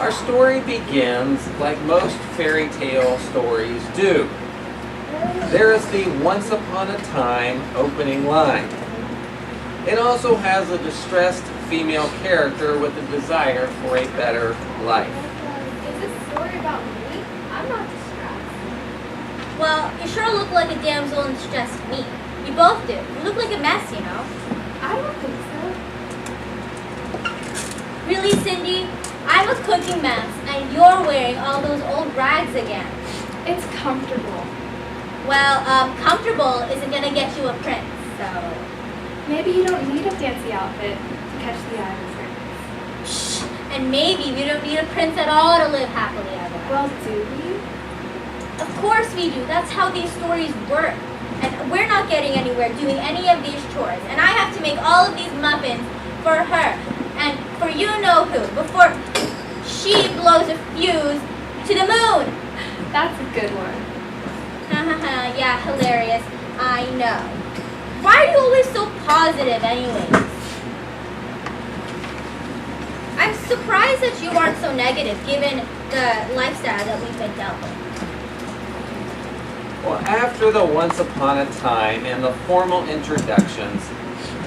Our story begins like most fairy tale stories do. There is the once upon a time opening line. It also has a distressed female character with a desire for a better life. Is this story about me? I'm not distressed. Well, you sure look like a damsel in distress to me. You both do. You look like a mess, you know. I don't think so. Really, Cindy? I'm a cooking mess, and you're wearing all those old rags again. It's comfortable. Well, comfortable isn't gonna get you a prince, so... Maybe you don't need a fancy outfit to catch the eye of a prince. Shh! And maybe we don't need a prince at all to live happily ever after. Well, do we? Of course we do. That's how these stories work. And we're not getting anywhere doing any of these chores. And I have to make all of these muffins for her. And for you know who. Before she blows a fuse to the moon. That's a good one. Yeah, hilarious. I know. Why are you always so positive anyways? I'm surprised that you aren't so negative given the lifestyle that we've been dealt with. Well, after the once upon a time and the formal introductions,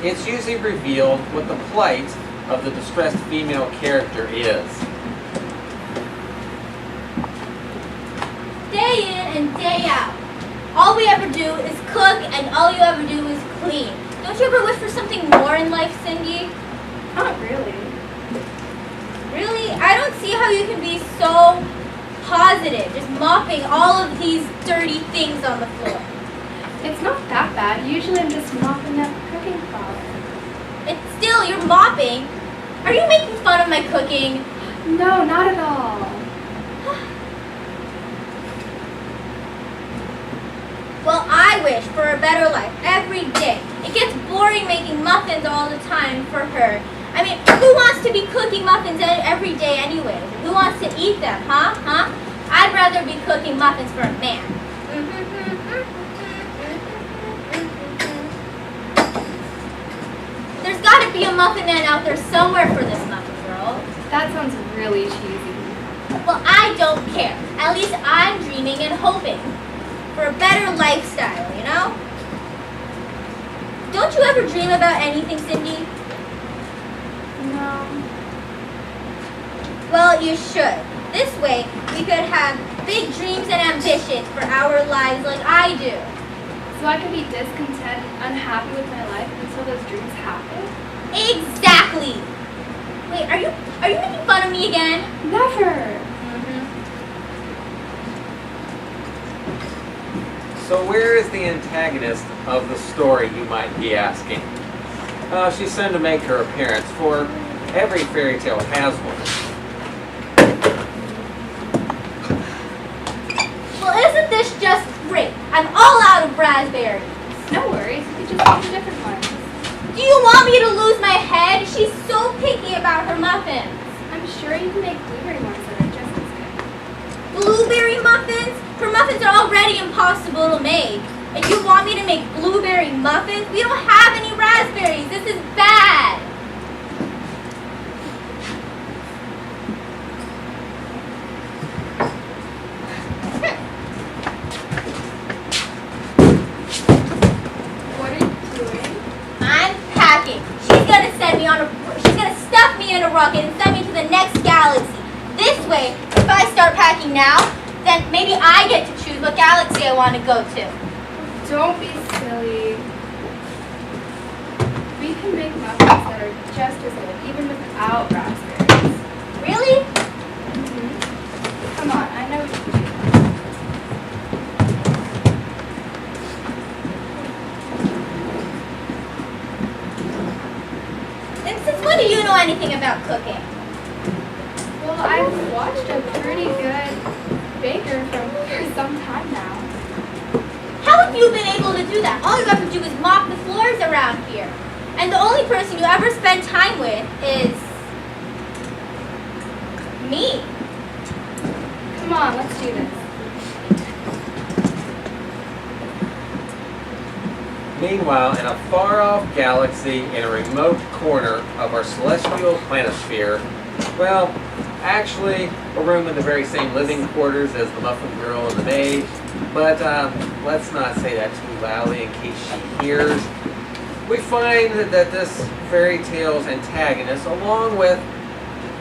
it's usually revealed what the plight of the distressed female character is. Day in and day out. All we ever do is cook and all you ever do is clean. Don't you ever wish for something more in life, Cindy? Not really. Really? I don't see how you can be so positive, just mopping all of these dirty things on the floor. It's not that bad. Usually I'm just mopping up cooking flour. It's still, you're mopping. Are you making fun of my cooking? No, not at all. Well, I wish for a better life every day. It gets boring making muffins all the time for her. I mean, who wants to be cooking muffins every day anyway? Who wants to eat them, huh? I'd rather be cooking muffins for a man. There's got to be a muffin man out there somewhere for this muffin girl. That sounds really cheesy. Well, I don't care. At least I'm dreaming and hoping for a better lifestyle, you know? Don't you ever dream about anything, Cindy? No. Well, you should. This way, we could have big dreams and ambitions for our lives like I do. So I could be discontent, unhappy with my life until those dreams happen? Exactly! Wait, are you making fun of me again? Never! So where is the antagonist of the story, you might be asking? She's soon to make her appearance, for every fairy tale has one. Well, isn't this just great? I'm all out of raspberries. No worries, you could just use different ones. Do you want me to lose my head? She's so picky about her muffins. I'm sure you can make blueberry ones that are just as good. Blueberry muffins? Her muffins are already impossible to make. And you want me to make blueberry muffins? We don't have any raspberries. This is bad. What are you doing? I'm packing. She's gonna stuff me in a rocket and send me to the next galaxy. This way, if I start packing now, then maybe I get to choose what galaxy I want to go to. Don't be silly. We can make muffins that are just as good, even without raspberries. Really? Come on, I know what you can do. And since when do you know anything about cooking? Well, I've watched a pretty good baker for some time now. How have you been able to do that? All you have to do is mop the floors around here. And the only person you ever spend time with is me. Come on, let's do this. Meanwhile, in a far-off galaxy in a remote corner of our celestial planisphere, well, Actually, a room in the very same living quarters as the Muffin Girl and the maid. But let's not say that too loudly in case she hears. We find that this fairy tale's antagonist, along with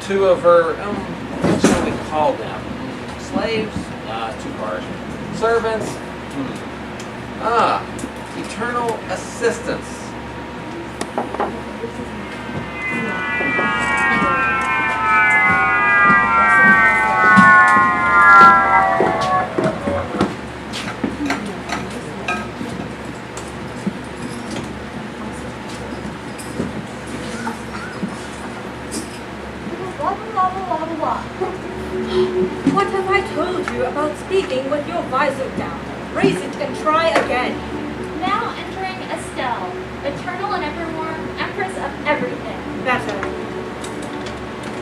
two of her, what shall we call them? Slaves? Too harsh. Servants? Eternal assistants. What have I told you about speaking with your visor down? Raise it and try again. Now entering Estelle, eternal and evermore empress of everything. Better.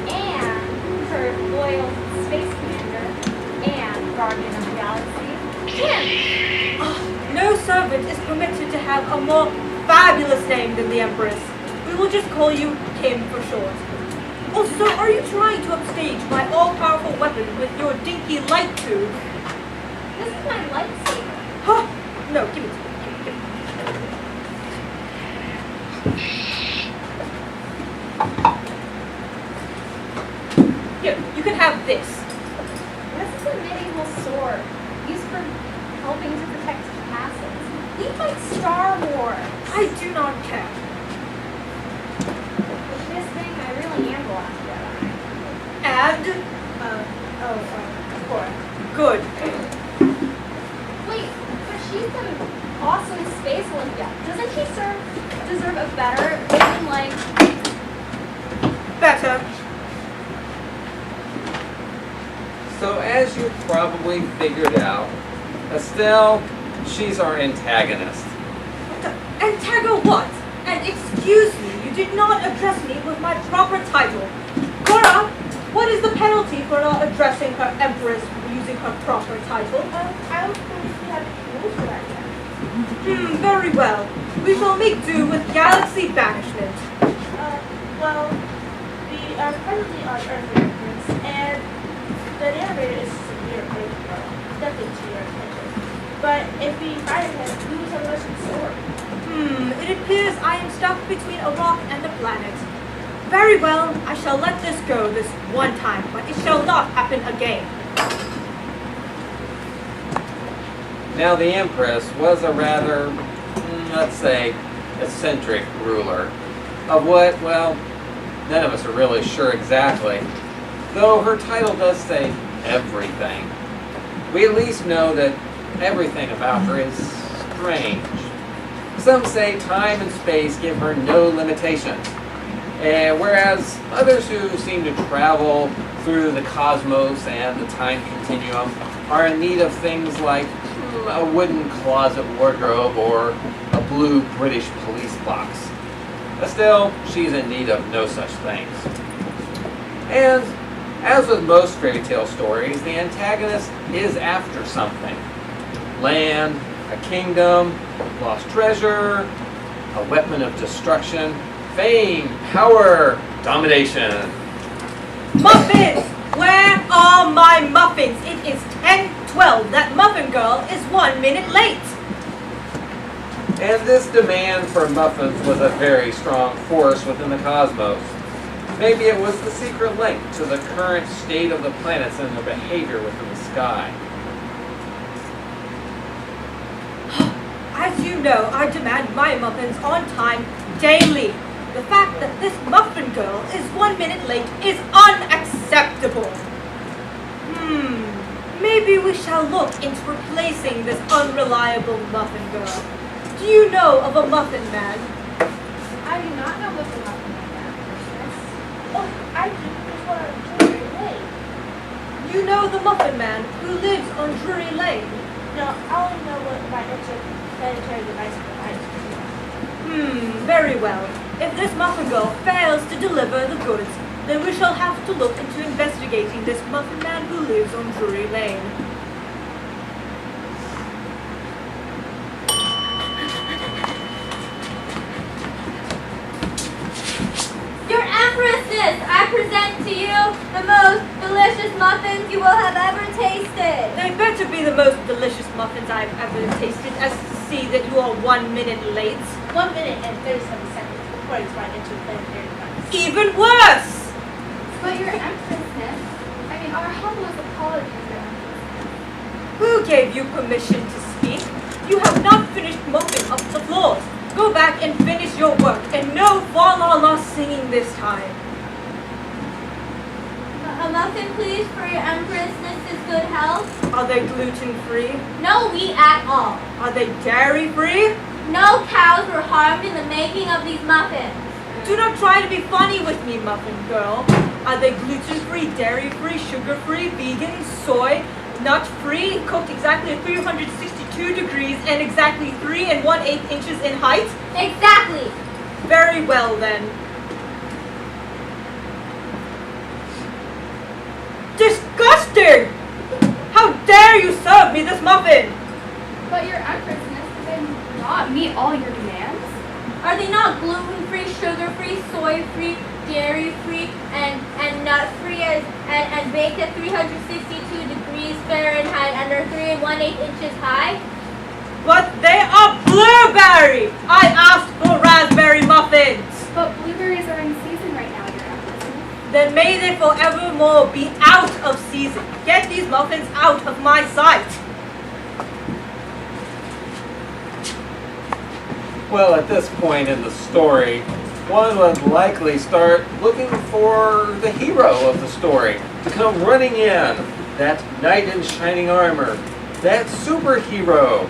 And her loyal space commander and guardian of the galaxy. And No servant is permitted to have a more fabulous name than the Empress. We will just call you Kim for short. Also, are you trying to upstage my all-powerful weapon with your dinky light tube? this is my lightsaber. Huh? No, give it to me. Give it. Here, you can have this. This is a medieval sword used for helping to protect castles. We fight Star Wars. I do not care. With this thing, I really am the last Jedi. And, Of course. good. Wait, but she's an awesome space Olympiad. Doesn't she deserve a better, even like, Better. So as you probably figured out, Estelle, she's our antagonist. Antago what? And excuse me, you did not address me with my proper title. Cora, what is the penalty for not addressing her Empress using her proper title? I was going to have rules for that yet. Very well. We shall make do with galaxy banishment. Well, we are presently on Earth reference, and the narrator is severe definitely to your attention. But if we fire him, we will have a lesson sword. It appears I am stuck between a rock and a planet. Very well, I shall let this go this one time, but it shall not happen again. Now the Empress was a rather, let's say, eccentric ruler. Of what, well, none of us are really sure exactly. Though her title does say everything. We at least know that everything about her is strange. Some say time and space give her no limitations, whereas others who seem to travel through the cosmos and the time continuum are in need of things like a wooden closet wardrobe or a blue British police box. But still, she's in need of no such things. And as with most fairy tale stories, the antagonist is after something. Land, a kingdom, lost treasure, a weapon of destruction, fame, power, domination. Muffins! Where are my muffins? It is 10:12. That muffin girl is 1 minute late. And this demand for muffins was a very strong force within the cosmos. Maybe it was the secret link to the current state of the planets and their behavior within the sky. As you know, I demand my muffins on time daily. The fact that this muffin girl is 1 minute late is unacceptable. Maybe we shall look into replacing this unreliable muffin girl. Do you know of a muffin man? I do not know what's about that Christmas. Oh, I do. That's what I'm doing late. You know the muffin man who lives on Drury Lane? No, I only know what my interplanetary device provides. Very well. If this muffin girl fails to deliver the goods, then we shall have to look into investigating this muffin man who lives on Drury Lane. Your Empresses, I present to you the most delicious muffins you will have ever tasted. They better be the most delicious muffins I've ever tasted, as to see that you are 1 minute late. 1 minute and 37 seconds before it's right into planetary device. Even worse! But your empressness, our humblest apologies, your empressness. Who gave you permission to speak? You have not finished mopping up the floors. Go back and finish your work, and no fa la la singing this time. A muffin, please, for your empressness' good health. Are they gluten-free? No wheat at all. Are they dairy-free? No cows were harmed in the making of these muffins. Do not try to be funny with me, muffin girl. Are they gluten-free, dairy-free, sugar-free, vegan, soy, nut-free, cooked exactly at 362 degrees and exactly 3 1/8 inches in height? Exactly. Very well, then. Disgusting! How dare you serve me this muffin? But your empressness, did they not meet all your demands? Are they not gluten-free, sugar-free, soy-free, dairy-free, and nut-free and baked at 362 degrees Fahrenheit under 3 1/8 inches high? But they are blueberry! I asked for raspberry muffins! But blueberries are in season right now, your empressness. Then may they forevermore be out of season. Get these muffins out of my sight! Well, at this point in the story, one would likely start looking for the hero of the story to come running in. That knight in shining armor. That superhero.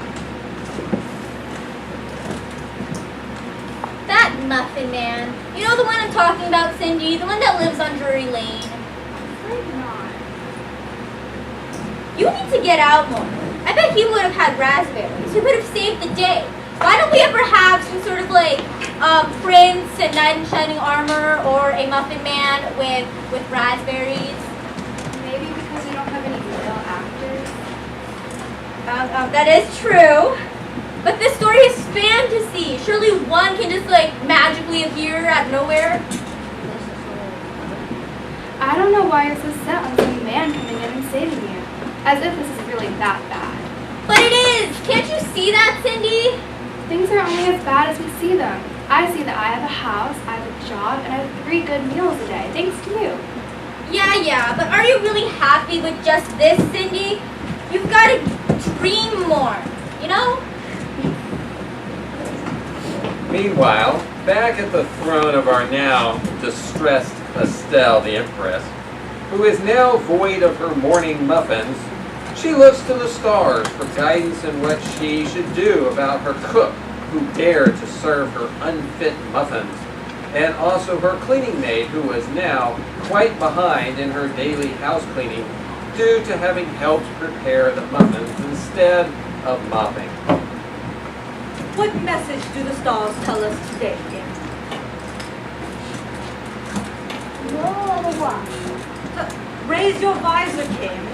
That muffin man. You know the one I'm talking about, Cindy? The one that lives on Drury Lane. Afraid not. You need to get out more. I bet he would have had raspberries. He would have saved the day. Why don't we ever have some sort of like prince and knight in shining armor or a muffin man with raspberries? Maybe because we don't have any male actors. That is true. But this story is fantasy. Surely one can just like magically appear out of nowhere. I don't know why you're so set on some man coming in and saving you. As if this is really that bad. But it is! Can't you see that, Cindy? Things are only as bad as we see them. I see that I have a house, I have a job, and I have 3 good meals a day, thanks to you. Yeah, but are you really happy with just this, Cindy? You've got to dream more, you know? Meanwhile, back at the throne of our now distressed Estelle, the Empress, who is now void of her morning muffins, she looks to the stars for guidance in what she should do about her cook who dared to serve her unfit muffins, and also her cleaning maid who was now quite behind in her daily house cleaning due to having helped prepare the muffins instead of mopping. What message do the stars tell us today, Kim? Raise your visor, Kim.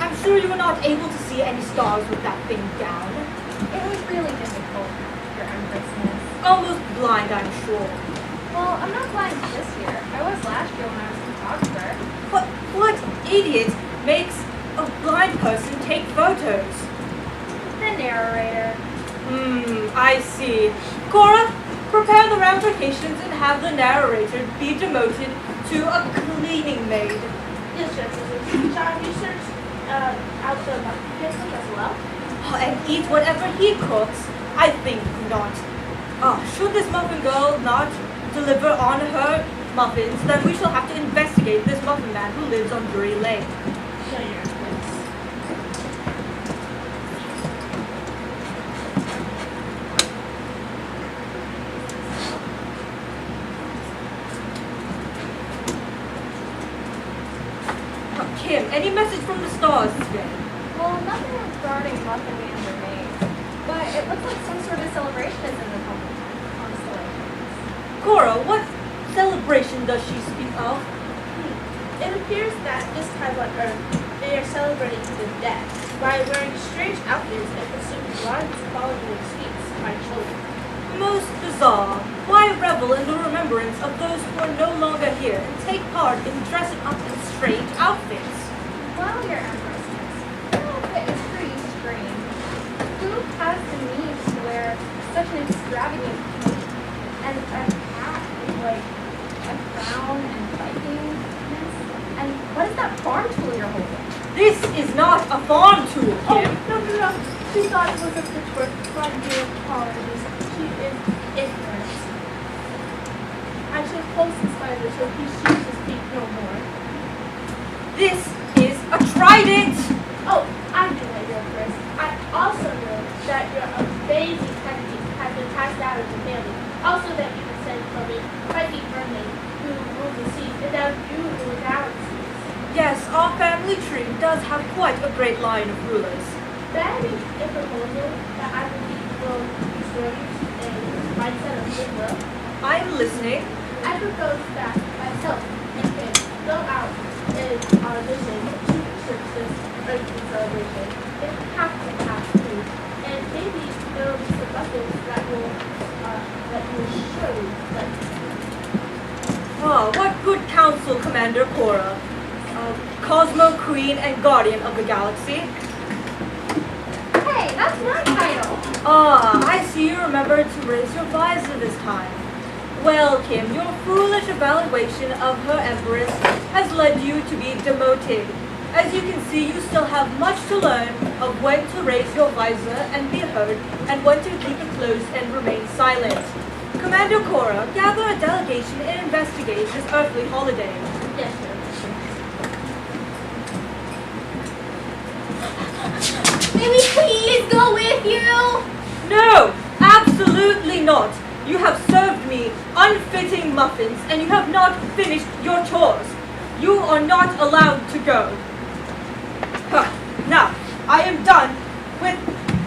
I'm sure you were not able to see any stars with that thing down. It was really difficult, your empressness. Almost blind, I'm sure. Well, I'm not blind this year. I was last year when I was a photographer. But what idiot makes a blind person take photos? The narrator. I see. Cora, prepare the ramifications and have the narrator be demoted to a cleaning maid. Yes, yes, yes. John, you search out the muffin as well? Oh, and eat whatever he cooks? I think not. Should this muffin girl not deliver on her muffins, then we shall have to investigate this muffin man who lives on Drury Lane. No, your empress. Kim, any message from the stars today? Well, nothing regarding muffin man or maid, but it looks like some sort of celebration is in the constellation. Cora, what celebration does she speak of? It appears that this time on Earth, they are celebrating the dead by wearing strange outfits and consuming large quality sweets by children. Most bizarre. Why revel in the remembrance remembrance of those who are no longer here and take part in dressing up in strange outfits. Well, Your Empress, your outfit is pretty strange. Who has the means to wear such an extravagant coat and a hat with like a crown and Vikings? And what is that farm tool you're holding? This is not a farm tool, Oh, Kim. no. She thought it was a pitchfork. My dear apologies. She is ignorant. I should post the spider so he shoots his feet no more. This is a trident. Oh, I knew that, Your Empress. I also know that your amazing techniques have been passed down in the family. Also that you descend from a Viking mermaid who ruled the seas, and now you rule galaxies. Yes, our family tree does have quite a great line of rulers. May I make a proposal that I believe will restore you to a mindset of goodwill? I am listening. I propose that myself and Kim go out and audition to research this earthly celebration. It has to have food, and maybe there will be some muffins that will surely like. Ah, what good counsel, Commander Cora. Cosmo, Queen, and Guardian of the Galaxy. Hey, that's my title. Ah, I see you remembered to raise your visor this time. Well, Kim, your foolish evaluation of her Empress has led you to be demoted. As you can see, you still have much to learn of when to raise your visor and be heard, and when to keep it closed and remain silent. Commander Cora, gather a delegation and investigate this earthly holiday. Yes, sir. May we please go with you? No, absolutely not. You have served me unfitting muffins and you have not finished your chores. You are not allowed to go. Huh. Now, I am done with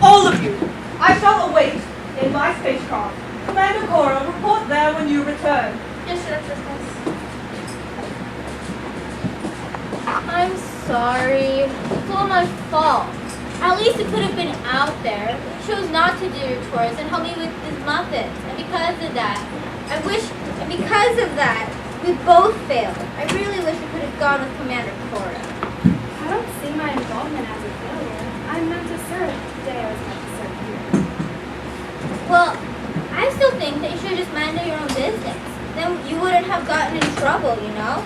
all of you. I shall await in my spacecraft. Commander Cora, report there when you return. Yes, sir. I'm sorry. It's all my fault. At least it could have been out there. You chose not to do your chores and help me with these muffins. And because of that, we both failed. I really wish we could have gone with Commander Cora. I don't see my involvement as a failure. I'm meant to serve the day I was meant to serve here. Well, I still think that you should have just minded your own business. Then you wouldn't have gotten in trouble, you know?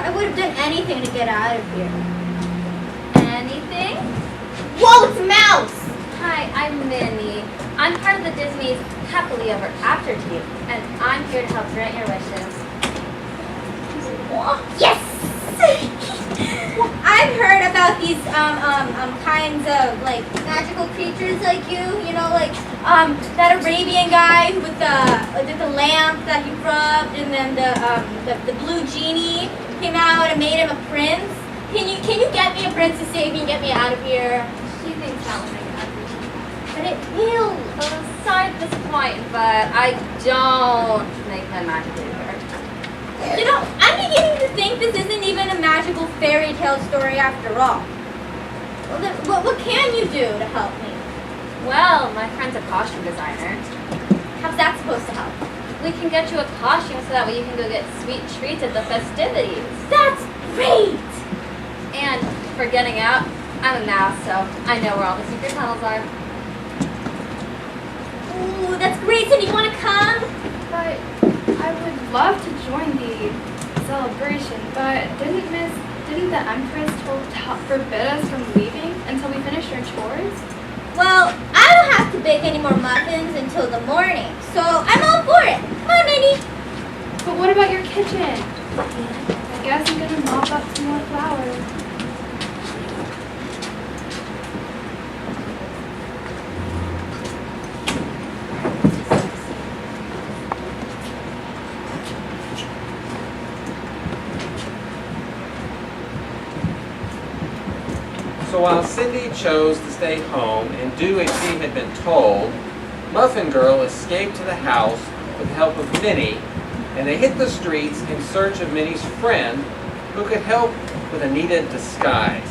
I would have done anything to get out of here. Anything? Whoa, it's a mouse! Hi, I'm Minnie. I'm part of the Disney's Happily Ever After team, and I'm here to help grant your wishes. Yes! I've heard about these kinds of like magical creatures like you know, like that Arabian guy with the lamp that he rubbed, and then the blue genie came out and made him a prince. Can you get me a prince to save me and get me out of here? She thinks that will make it happy. But it will. Sorry to disappoint, but I don't make them magically work. You know, I'm beginning to think this isn't even a magical fairy tale story after all. Well, then, what can you do to help me? Well, my friend's a costume designer. How's that supposed to help? We can get you a costume so that way you can go get sweet treats at the festivities. That's great! And for getting out, I'm a mouse, so I know where all the secret tunnels are. Ooh, that's great. So do you want to come? But I would love to join the celebration, but didn't the Empress forbid us from leaving until we finished our chores? Well, I don't have to bake any more muffins until the morning, so I'm all for it. Come on, Minnie. But what about your kitchen? I guess I'm gonna mop up some more flowers. So while Cindy chose to stay home and do as she had been told, Muffin Girl escaped to the house with the help of Minnie, and they hit the streets in search of Minnie's friend who could help with a needed disguise.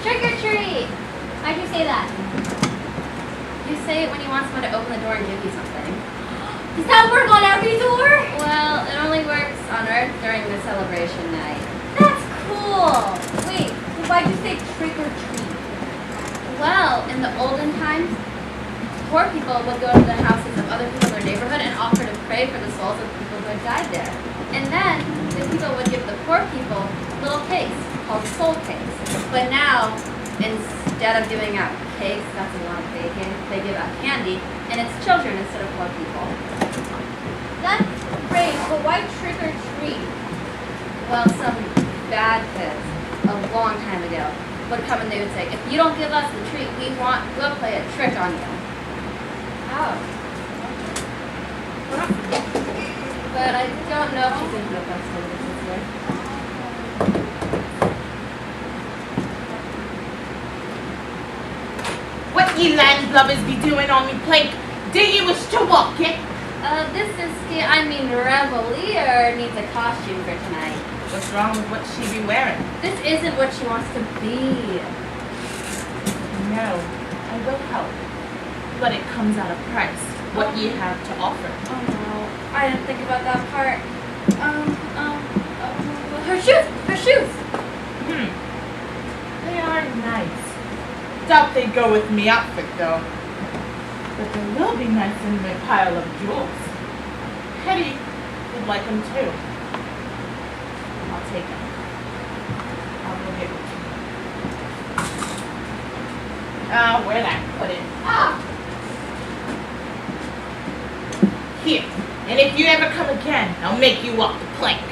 Trick or treat. Why'd you say that? You say it when you want someone to open the door and give you something. Does that work on every door? Well, it only works on Earth during the celebration night. That's cool. Wait, why'd you say trick or treat? Well, in the olden times, poor people would go to the houses of other people in their neighborhood and offer to pray for the souls of people who had died there. And then the people would give the poor people little cakes called soul cakes. But now, instead of giving out cakes, that's a lot of bacon, they give out candy, and it's children instead of poor people. That's great, but why trick or treat? Well, some bad kids a long time ago would come and they would say, if you don't give us the treat we want, we'll play a trick on you. Oh. But I don't know if she's into the festival this year. What ye landlubbers be doing on me plank? Do ye wish to walk it? This is Skit, Revelier needs a costume for tonight. What's wrong with what she be wearing? This isn't what she wants to be. No, I will help. But it comes at a price. What ye have to offer. Oh no, I didn't think about that part. Her shoes! They are nice. Doubt they'd go with me outfit though. But they will be nice in my pile of jewels. Hetty would like them too. I'll take them. I'll go get them. Where'd I put it? Here. And if you ever come again, I'll make you walk the plank.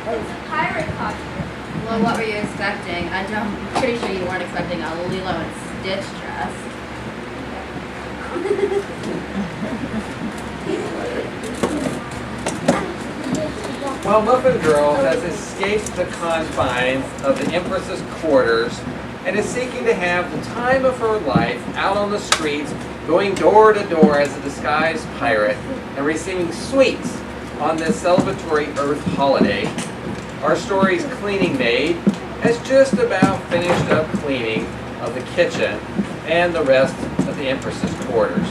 It's a pirate costume. Well, what were you expecting? I'm pretty sure you weren't expecting a Lilo and Stitch dress. Well, Muffin Girl has escaped the confines of the Empress's quarters and is seeking to have the time of her life out on the streets, going door to door as a disguised pirate and receiving sweets on this celebratory Earth holiday. Our story's cleaning maid has just about finished up cleaning of the kitchen and the rest of the Empress's quarters.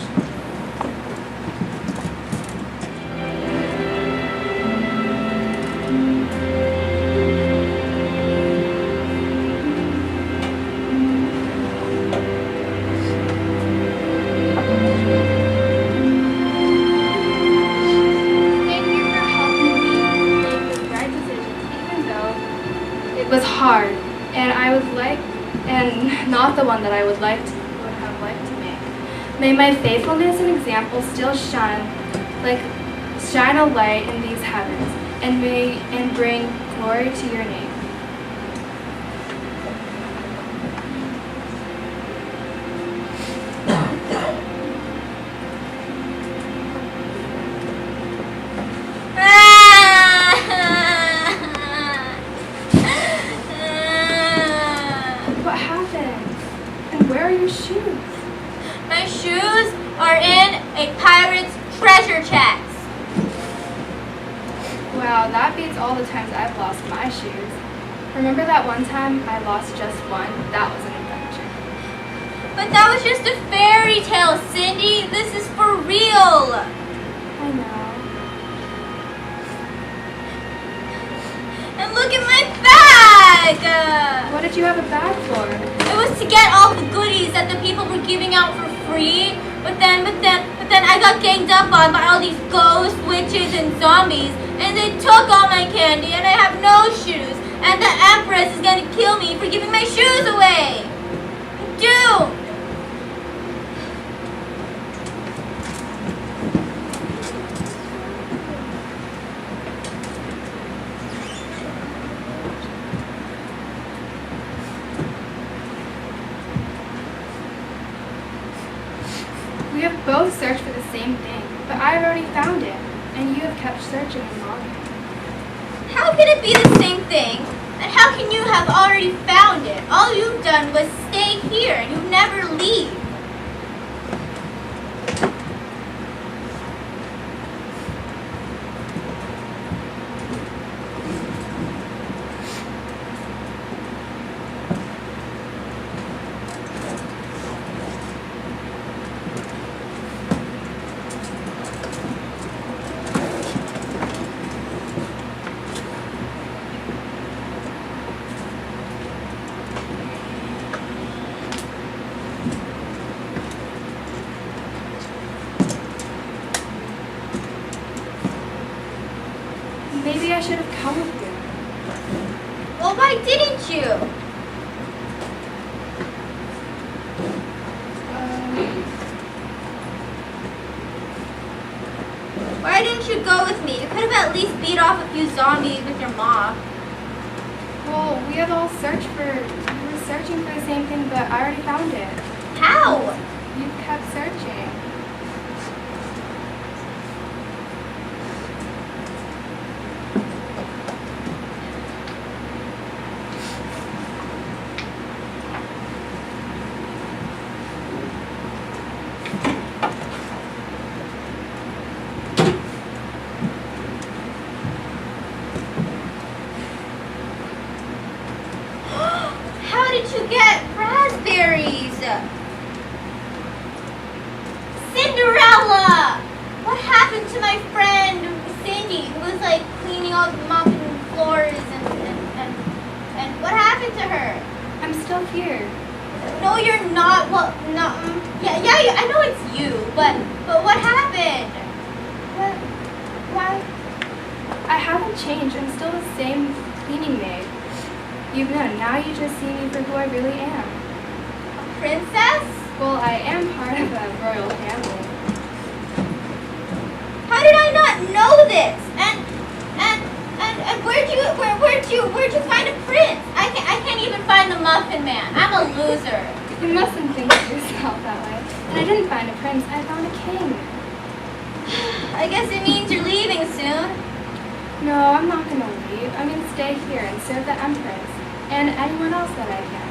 Thank you for helping me make the right decisions, even though it was hard, and not the one that I would have liked to make. May my faithfulness and example still shine a light in these heavens, and bring glory to your name. What happened? And where are your shoes? My shoes are in a pirate's treasure chest. Wow, that beats all the times I've lost my shoes. Remember that one time I lost just one? That was an adventure. But that was just a fairy tale, Cindy. This is for real. I know. And look at my bag. What did you have a bag for? It was to get all the goodies that the people were giving out for free. But then I got ganged up on by all these ghosts, witches, and zombies. And they took all my candy, and I have no shoes. And the Empress is gonna kill me for giving my shoes away. Dude! We have both searched for the same thing, but I've already found it, and you have kept searching and longing. How can it be the same thing? And how can you have already found it? All you've done was stay here and you never leave. I should have come with you. Well, why didn't you? Why didn't you go with me? You could have at least beat off a few zombies with your mom. Well, we were searching for the same thing, but I already found it. How? You kept searching. How did you get raspberries? Cinderella! What happened to my friend Cindy, who was like cleaning all the mopping floors and what happened to her? I'm still here. No, you're not. Well, no. Yeah, I know it's you, but what happened? Why? I haven't changed. I'm still the same cleaning maid. Now you just see me for who I really am. A princess? Well, I am part of a royal family. How did I not know this? And where'd you find a prince? I can't even find the Muffin Man. I'm a loser. You mustn't think of yourself that way. And I didn't find a prince. I found a king. I guess it means you're leaving soon. No, I'm not going to leave. I'm going to stay here and serve the empress and anyone else that I can.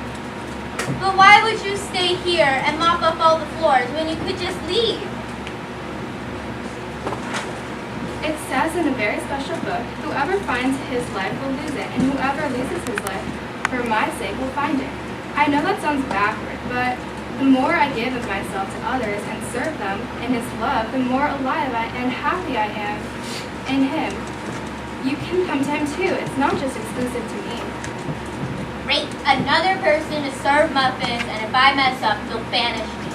But why would you stay here and mop up all the floors when you could just leave? It says in a very special book, whoever finds his life will lose it, and whoever loses his life for my sake will find it. I know that sounds backward, but the more I give of myself to others and serve them in his love, the more alive and happy I am in him. You can come to him too. It's not just exclusive to me. Great, another person to serve muffins, and if I mess up, he'll banish me.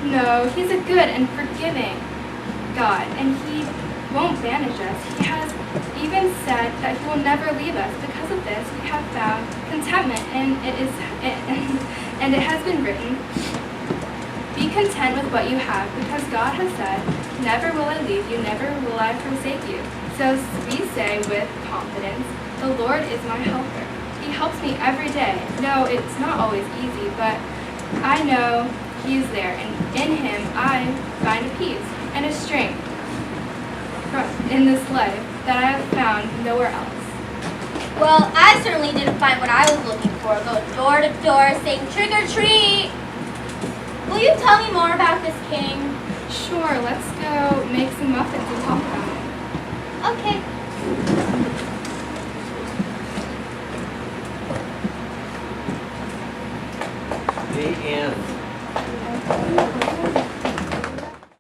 No, he's a good and forgiving God, and he won't banish us. He has even said that he will never leave us. Because of this, we have found contentment, and it has been written, be content with what you have, because God has said, never will I leave you, never will I forsake you. So we say with confidence, the Lord is my helper. He helps me every day. No, it's not always easy, but I know he is there, and in him I find a peace and a strength in this life that I have found nowhere else. Well, I certainly didn't find what I was looking for. Go door to door saying trick or treat. Will you tell me more about this king? Sure, let's go make some muffins and talk about it.